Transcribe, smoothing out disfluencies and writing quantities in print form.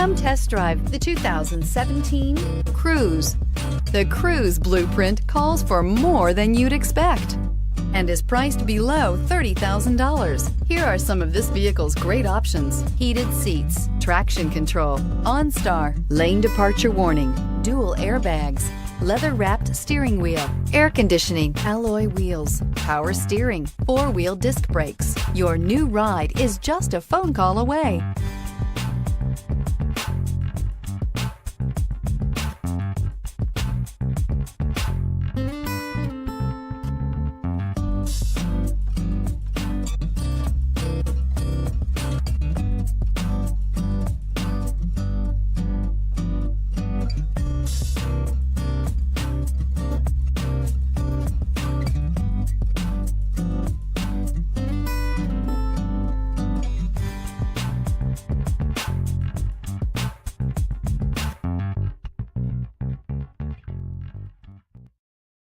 Come test drive the 2017 Cruze. The Cruze blueprint calls for more than you'd expect and is priced below $30,000. Here are some of this vehicle's great options: heated seats, traction control, OnStar, lane departure warning, dual airbags, leather-wrapped steering wheel, air conditioning, alloy wheels, power steering, four-wheel disc brakes. Your new ride is just a phone call away.